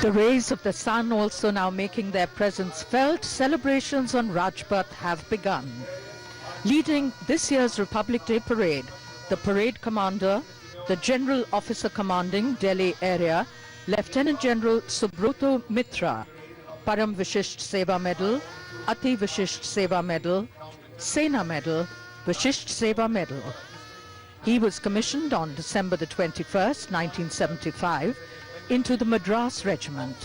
the rays of the sun also now making their presence felt, celebrations on Rajpath have begun. Leading this year's Republic Day parade, the parade commander, the General Officer Commanding Delhi Area, Lieutenant General Subroto Mitra, Param Vishisht Seva Medal, Ati Vishisht Seva Medal, Sena Medal, Vishisht Seva Medal. He was commissioned on December the 21st, 1975, into the Madras Regiment.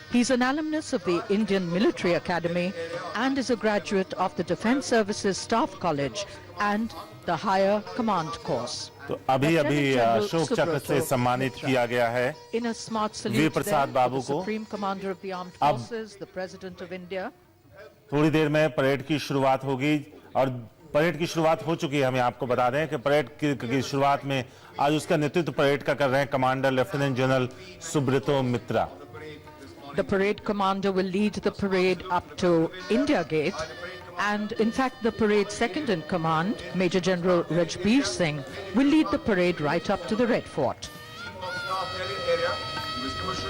He's an alumnus of the Indian Military Academy and is a graduate of the Defence Services Staff College and the Higher Command Course. तो अभी अशोक चक्र से सम्मानित किया गया है वीर प्रसाद बाबू को। अब थोड़ी देर में परेड की शुरुआत होगी और परेड की शुरुआत हो चुकी है। हमें आपको बता दें कि परेड की शुरुआत में आज उसका नेतृत्व परेड का कर रहे हैं commander lieutenant general Subroto Mitra. The parade commander will lead the parade up to India Gate, and in fact the parade second in command, Major General Rajbir Singh, will lead the parade right up to the Red Fort.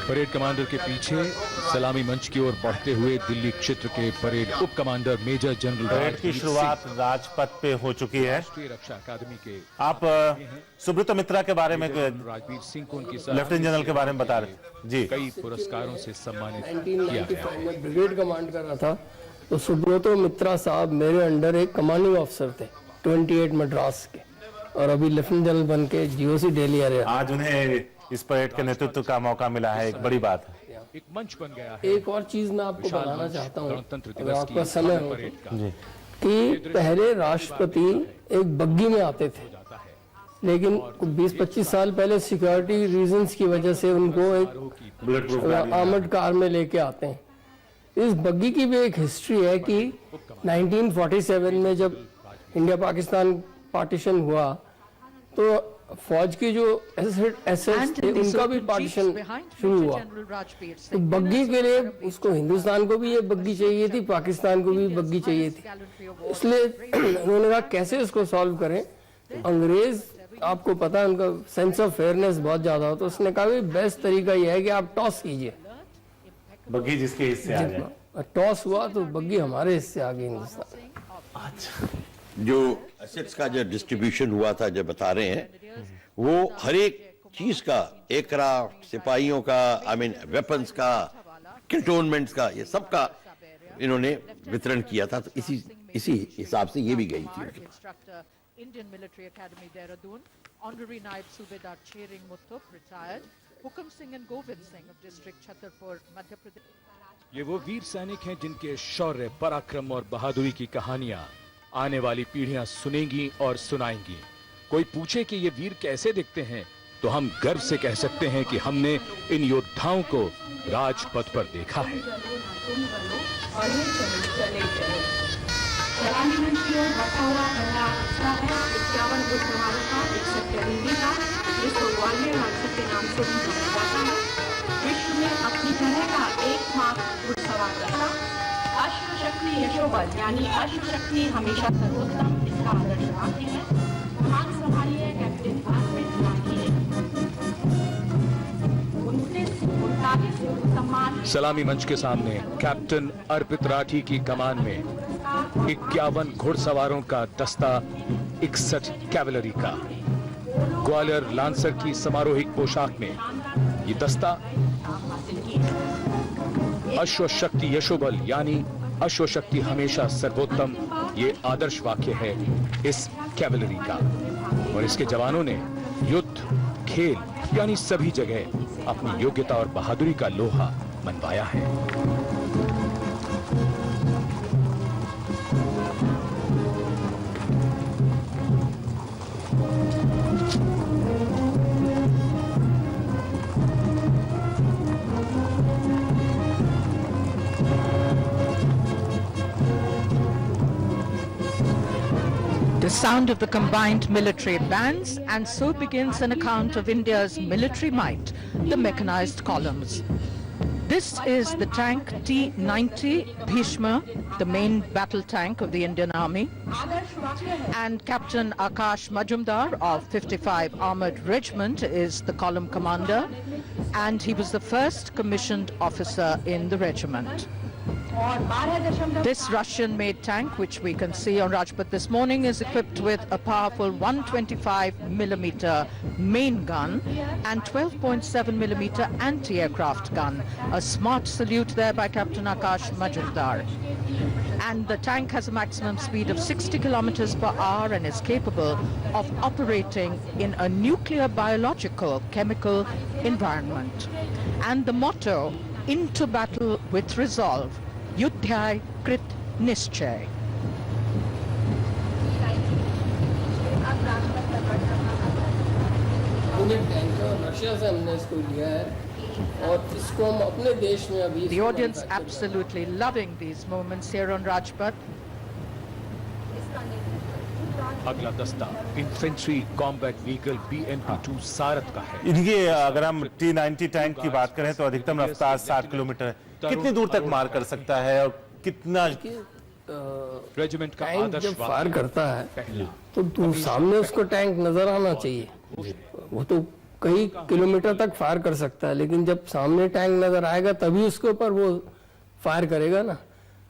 Parade commander के पीछे सलामी मंच की ओर बढ़ते हुए दिल्ली क्षेत्र के parade उप कमांडर मेजर जनरल परेड की शुरुआत राजपथ पे हो चुकी है। राष्ट्रीय रक्षा अकादमी के आप सुब्रतो मित्रा के बारे में, राजबीर सिंह को उनकी लेफ्टिनेंट जनरल के बारे में बता रहे जी। कई पुरस्कारों से सम्मानित किया गया है। मैं ब्रिगेड कमांड कर रहा था तो सुब्रतो मित्रा साहब मेरे अंडर एक कमांडिंग ऑफिसर थे 28 मद्रास के, और अभी लेफ्टिनेंट जनरल बन के जीओसी दिल्ली आ रहे। आज उन्हें इस परेड के नेतृत्व का मौका मिला है, एक बड़ी बात है। एक मंच बन गया है। एक और चीज मैं आपको बताना चाहता हूँ, गणतंत्र आपका समय हो कि पहले राष्ट्रपति एक बग्गी में आते थे, लेकिन 20-25 साल पहले सिक्योरिटी रीजंस की वजह से उनको एक आर्मर्ड कार में लेके आते हैं। इस बग्गी की भी एक हिस्ट्री है कि 1947 में जब इंडिया पाकिस्तान पार्टीशन हुआ तो फौज की जो एसेट्स थे उनका भी पार्टीशन शुरू हुआ। तो बग्गी के लिए उसको हिंदुस्तान को भी ये बग्गी चाहिए थी, पाकिस्तान को भी बग्गी चाहिए थी, इसलिए उन्होंने कहा कैसे इसको सॉल्व करें। अंग्रेज, आपको पता है उनका सेंस ऑफ फेयरनेस बहुत ज्यादा हो, तो उसने कहा भाई बेस्ट तरीका यह है कि आप टॉस कीजिए, बग्गी जिसके हिस्से आ जाए। टॉस हुआ तो बग्गी हमारे हिस्से आ गई हिंदुस्तान। अच्छा, जो एसेट्स का जो डिस्ट्रीब्यूशन हुआ था, जो बता रहे हैं, वो हर एक चीज का, एयरक्राफ्ट, सिपाहियों का, आई मीन वेपन्स का, कैंटोनमेंट्स का, ये सब का इन्होंने वितरण किया था। तो इसी हिसाब से ये भी गई थी। Indian Military Academy Dehradun, Honorary Naib Subedar Chering Muthup, retired, Hukam Singh and Govind Singh of District Chhatarpur, Madhya Pradesh. ये वो वीर सैनिक हैं जिनके शौर्य, पराक्रम और बहादुरी की कहानियां आने वाली पीढ़ियां सुनेंगी और सुनाएंगी। कोई पूछे कि ये वीर कैसे दिखते हैं तो हम गर्व से कह सकते हैं कि हमने इन योद्धाओं को राजपथ पर देखा है। विश्व में अपनी तरह का एकमात्र घुड़सवार रहा। अश्वशक्ति यशोबल यानी अश्वशक्ति हमेशा सर्वोत्तम, इसका आदर्श वाक्य है। मान संभालिए कैप्टन सलामी मंच के सामने कैप्टन अर्पित राठी की कमान में 51 घुड़सवारों का दस्ता, 61 कैवलरी का। ग्वालियर लांसर की समारोहिक पोशाक में ये दस्ता अश्वशक्ति यशोबल यानी अश्वशक्ति हमेशा सर्वोत्तम, ये आदर्श वाक्य है इस कैवलरी का। और इसके जवानों ने युद्ध, खेल यानी सभी जगह अपनी योग्यता और बहादुरी का लोहा मनवाया है। The sound of the combined military bands, and so begins an account of India's military might, the mechanized columns. This is the tank T-90 Bhishma, the main battle tank of the Indian Army. And Captain Akash Majumdar of 55 Armored Regiment is the column commander, and he was the first commissioned officer in the regiment. This Russian-made tank, which we can see on Rajpath this morning, is equipped with a powerful 125mm main gun and 12.7mm anti-aircraft gun. A smart salute there by Captain Akash Majumdar. And the tank has a maximum speed of 60 kilometers per hour and is capable of operating in a nuclear, biological, chemical environment. And the motto, into battle with resolve, Yudhyay Krit Nischay. Russia से हमने इसको लिया है और इसको हम अपने देश में अभी The audience absolutely loving these moments here on Rajpath. अगला दस्ता इन्फेंट्री कॉम्बैट व्हीकल BMP-2 सारथ का है। इनकी अगर हम T-90 टैंक की बात करें तो अधिकतम रफ्तार 60 किलोमीटर है। कितनी दूर तक मार कर सकता है और कितना रेजिमेंट का टैंक आदर्श जब फायर करता है तो सामने उसको टैंक नजर आना चाहिए। वो तो कई किलोमीटर तक फायर कर सकता है, लेकिन जब सामने टैंक नजर आएगा तभी उसके ऊपर वो फायर करेगा ना।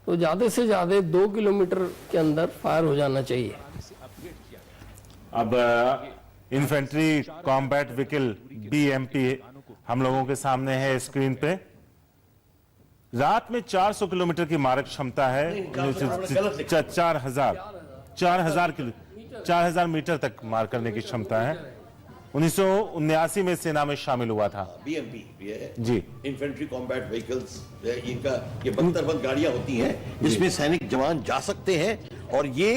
तो ज्यादा से ज्यादा 2 किलोमीटर के अंदर फायर हो जाना चाहिए। अब इन्फेंट्री कॉम्बैट व्हीकल BMP हम लोगों के सामने है स्क्रीन पे। रात में 400 किलोमीटर की मारक क्षमता है। 4000 मीटर तक मार करने की क्षमता है। 1979 में सेना में शामिल हुआ था। BMP ये जी इन्फेंट्री कॉम्बैट व्हीकल्स, इनका ये बख्तरबंद गाड़ियां होती हैं जिसमें सैनिक जवान जा सकते हैं और ये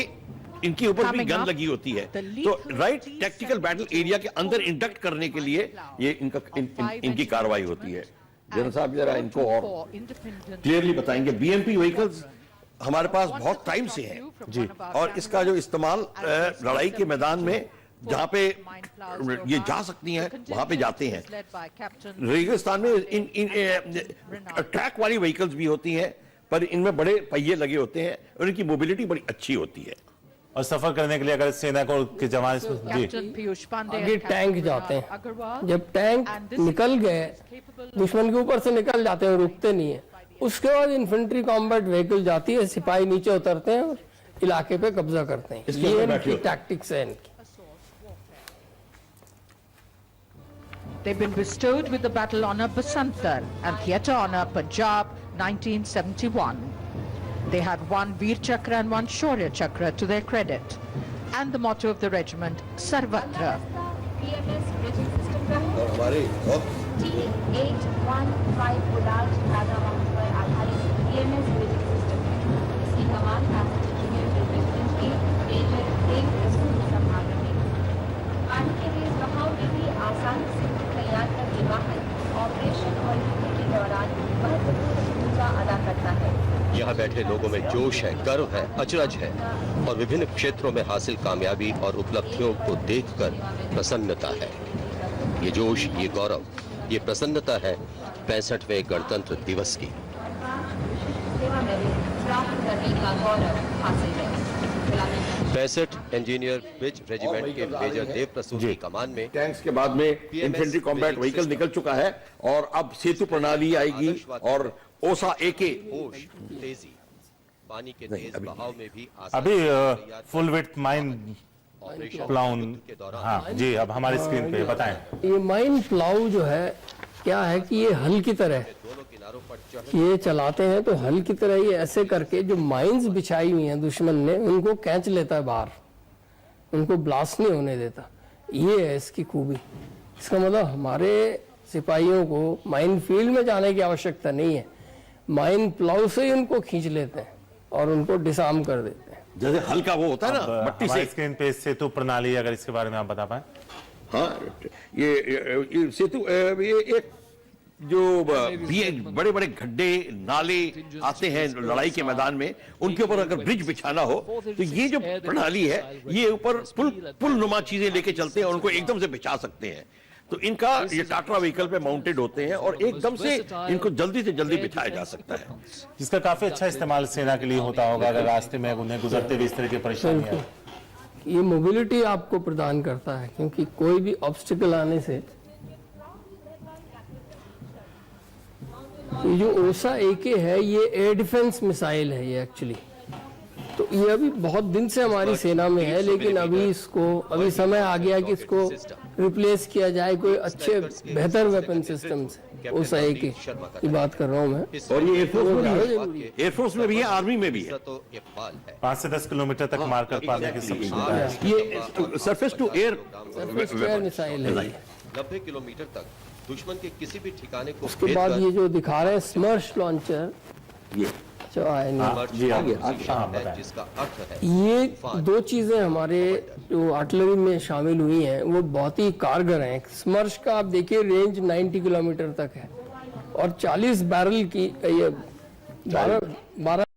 इनके ऊपर भी गन लगी होती है। तो राइट टैक्टिकल बैटल एरिया के अंदर इंडक्ट करने के लिए ये इनकी कार्रवाई होती है। जनरल साहब जरा इनको और क्लियरली बताएंगे। BMP व्हीकल्स हमारे पास बहुत टाइम से है जी, और इसका जो इस्तेमाल लड़ाई के मैदान में जहां पे ये जा सकती हैं वहां पे जाते हैं। रेगिस्तान में इन ट्रैक वाली व्हीकल्स भी होती हैं, पर इनमें बड़े पहिए लगे होते हैं और इनकी मोबिलिटी बड़ी अच्छी होती है। और सफर करने के लिए अगर सेना को के जवान आगे टैंक जाते हैं, जब टैंक निकल गए दुश्मन के ऊपर से निकल जाते हैं, रुकते नहीं है। उसके बाद इन्फेंट्री कॉम्बैट व्हीकल जाती है, सिपाही नीचे उतरते हैं और इलाके पे कब्जा करते हैं। ये इनकी टैक्टिक्स है इनकी। They've been bestowed with the battle honor Basantar and theatre honor Punjab 1971. They have one Veer Chakra and one Shaurya Chakra to their credit. And the motto of the regiment, Sarvatra. और हमारे T815 बुलाज राजा वंश पर आधारित BMS bridging system है। इसकी कमान passenger junior regiment के major देव रसूल संभाल रहे हैं। पानी के तेज बहाव में भी आसानी से तैयार कर ये वाहन ऑपरेशन और युद्ध के दौरान महत्वपूर्ण भूमिका अदा करता है। यहाँ बैठे लोगों में जोश है, गर्व है, अचरज है और विभिन्न क्षेत्रों में हासिल कामयाबी और उपलब्धियों को देखकर प्रसन्नता है। ये जोश, ये गौरव, ये प्रसन्नता है 65वें गणतंत्र दिवस की। 65 इंजीनियर ब्रिज रेजिमेंट के मेजर देव प्रसून की कमान में टैंक्स के बाद में इन्फेंट्री कॉम्बैट व्हीकल निकल चुका है और अब सेतु प्रणाली आएगी और ओसा AK तेजी पानी के तेज बहाव में भी अभी फुल विड्थ माइन प्लाउन। हाँ जी, अब हमारी स्क्रीन पे बताएं। ये माइन प्लाउ जो है क्या है कि ये हल की तरह ये चलाते हैं, तो हल की तरह ये ऐसे करके जो माइंस बिछाई हुई हैं दुश्मन ने उनको खींच लेता है बाहर, उनको ब्लास्ट नहीं होने देता। ये है इसकी खूबी। इसका मतलब हमारे सिपाहियों को माइन फील्ड में जाने की आवश्यकता नहीं है, माइन प्लाउ से ही उनको खींच लेते हैं और उनको डिसआर्म कर देते हैं। जैसे हल्का वो होता है ना मट्टी से। स्क्रीन पे सेतु प्रणाली, अगर इसके बारे में आप बता पाए। हाँ, ये सेतु ये एक जो बड़े बड़े गड्ढे नाले आते हैं लड़ाई के मैदान में, उनके ऊपर अगर ब्रिज बिछाना हो तो ये जो प्रणाली है ये ऊपर पुल नुमा चीजें लेके चलते हैं और उनको एकदम से बिछा सकते हैं। तो इनका ये टाटरा व्हीकल पे माउंटेड होते हैं और एकदम से इनको जल्दी से जल्दी बिठाया जा सकता है, जिसका काफी अच्छा इस्तेमाल सेना के लिए होता होगा अगर रास्ते में उन्हें गुजरते हुए इस तरह की परेशानी है। ये मोबिलिटी आपको प्रदान करता है, क्योंकि कोई भी ऑब्स्टिकल आने से ये जो ओसा AK है ये एयर डिफेंस मिसाइल है ये एक्चुअली, तो ये अभी बहुत दिन से हमारी सेना में है, लेकिन अभी समय आ गया कि इसको रिप्लेस किया जाए कोई अच्छे बेहतर वेपन सिस्टम से। ओसा AK की बात कर रहा हूँ मैं, और ये एयरफोर्स में भी है, आर्मी में भी है। 5 से 10 किलोमीटर तक मार कर पाने की क्षमता है। ये सरफेस टू एयर मिसाइल है। 90 किलोमीटर तक दुश्मन के किसी भी ठिकाने को उसके बाद ये जो दिखा रहे हैं स्मर्श लॉन्चर, ये जो जिसका अर्थ है ये दो चीजें हमारे जो आर्टिलरी में शामिल हुई हैं वो बहुत ही कारगर हैं। स्मर्श का आप देखिए रेंज 90 किलोमीटर तक है और 40 बैरल की ये 12